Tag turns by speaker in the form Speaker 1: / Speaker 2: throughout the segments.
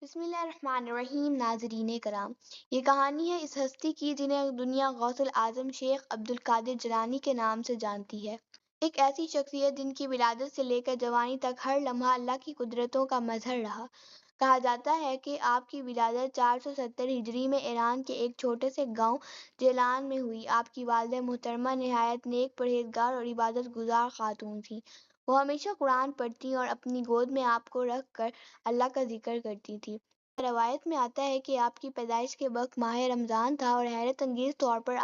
Speaker 1: بسم اللہ الرحمن الرحیم۔ ناظرین کرام، یہ کہانی ہے اس ہستی کی جنہیں دنیا غوث العظم شیخ عبد القادر جیلانی کے نام سے جانتی ہے۔ ایک ایسی شخصیت جن کی ولادت سے لے کر جوانی تک ہر لمحہ اللہ کی قدرتوں کا مظہر رہا۔ کہا جاتا ہے کہ آپ کی ولادت 470 ہجری میں ایران کے ایک چھوٹے سے گاؤں جیلان میں ہوئی۔ آپ کی والدہ محترمہ نہایت نیک، پرہیزگار اور عبادت گزار خاتون تھیں۔ وہ ہمیشہ قرآن پڑھتی اور اپنی گود میں آپ کو رکھ کر اللہ کا ذکر کرتی تھی۔ روایت میں آتا ہے کہ آپ کی پیدائش کے وقت ماہ رمضان تھا اور حیرت انگیز طور پر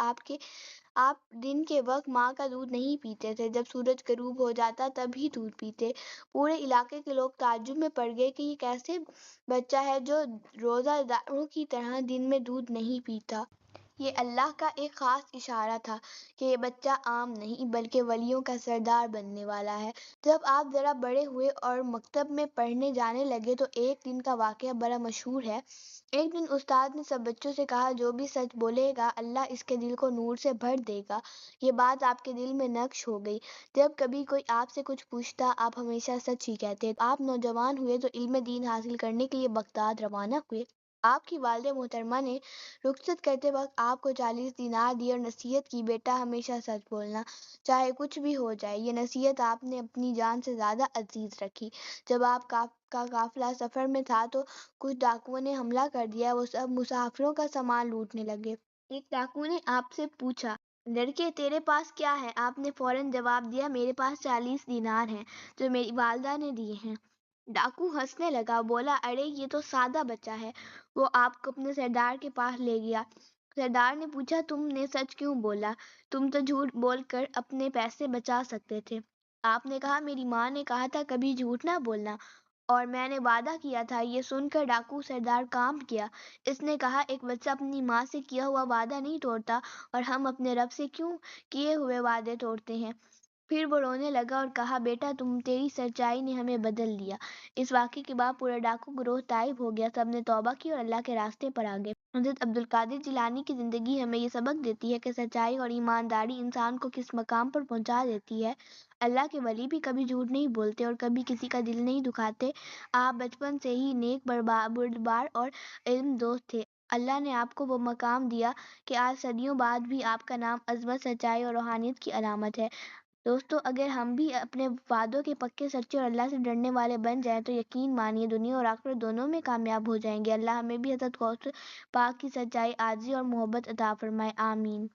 Speaker 1: آپ دن کے وقت ماں کا دودھ نہیں پیتے تھے۔ جب سورج غروب ہو جاتا تب ہی دودھ پیتے۔ پورے علاقے کے لوگ تعجب میں پڑ گئے کہ یہ کیسے بچہ ہے جو روزہ داروں کی طرح دن میں دودھ نہیں پیتا۔ یہ اللہ کا ایک خاص اشارہ تھا کہ یہ بچہ عام نہیں بلکہ ولیوں کا سردار بننے والا ہے۔ جب آپ ذرا بڑے ہوئے اور مکتب میں پڑھنے جانے لگے تو ایک دن کا واقعہ بڑا مشہور ہے۔ ایک دن استاد نے سب بچوں سے کہا، جو بھی سچ بولے گا اللہ اس کے دل کو نور سے بھر دے گا۔ یہ بات آپ کے دل میں نقش ہو گئی۔ جب کبھی کوئی آپ سے کچھ پوچھتا آپ ہمیشہ سچ ہی کہتے۔ آپ نوجوان ہوئے تو علم دین حاصل کرنے کے لیے بغداد روانہ ہوئے۔ آپ کی والدہ محترمہ نے رخصت کرتے وقت آپ کو 40 دینار دیے اور نصیحت کی، بیٹا ہمیشہ سچ بولنا، چاہے کچھ بھی ہو جائے۔ یہ نصیحت آپ نے اپنی جان سے زیادہ عزیز رکھی۔ جب آپ کا قافلہ سفر میں تھا تو کچھ ڈاکوؤں نے حملہ کر دیا۔ وہ سب مسافروں کا سامان لوٹنے لگے۔ ایک ڈاکو نے آپ سے پوچھا، لڑکے تیرے پاس کیا ہے؟ آپ نے فوراً جواب دیا، میرے پاس 40 دینار ہیں جو میری والدہ نے دیے ہیں۔ ڈاکو ہنسنے لگا، بولا، ارے یہ تو سادہ بچہ ہے۔ وہ آپ کو اپنے سردار کے پاس لے گیا۔ سردار نے پوچھا، تم نے سچ کیوں بولا؟ تم تو جھوٹ بول کر اپنے پیسے بچا سکتے تھے۔ آپ نے کہا، میری ماں نے کہا تھا کبھی جھوٹ نہ بولنا، اور میں نے وعدہ کیا تھا۔ یہ سن کر ڈاکو سردار کانپ گیا۔ اس نے کہا، ایک بچہ اپنی ماں سے کیا ہوا وعدہ نہیں توڑتا، اور ہم اپنے رب سے کیوں کیے ہوئے وعدے توڑتے ہیں؟ پھر وہ رونے لگا اور کہا، بیٹا تیری سچائی نے ہمیں بدل دیا۔ اس واقعے کے بعد پورا ڈاکو گروہ تائب ہو گیا۔ سب نے توبہ کی اور اللہ کے راستے پر آ گئے۔ حضرت عبد القادر جیلانی کی زندگی ہمیں یہ سبق دیتی ہے کہ سچائی اور ایمانداری انسان کو کس مقام پر پہنچا دیتی ہے۔ اللہ کے ولی بھی کبھی جھوٹ نہیں بولتے اور کبھی کسی کا دل نہیں دکھاتے۔ آپ بچپن سے ہی نیک، بردبار اور علم دوست تھے۔ اللہ نے آپ کو وہ مقام دیا کہ آج صدیوں بعد بھی آپ کا نام عظمت، سچائی اور روحانیت کی علامت ہے۔ دوستو، اگر ہم بھی اپنے وعدوں کے پکے، سچے اور اللہ سے ڈرنے والے بن جائیں تو یقین مانیے دنیا اور آخرت دونوں میں کامیاب ہو جائیں گے۔ اللہ ہمیں بھی حضرت غوث پاک کی سچائی، عاجزی اور محبت عطا فرمائے۔ آمین۔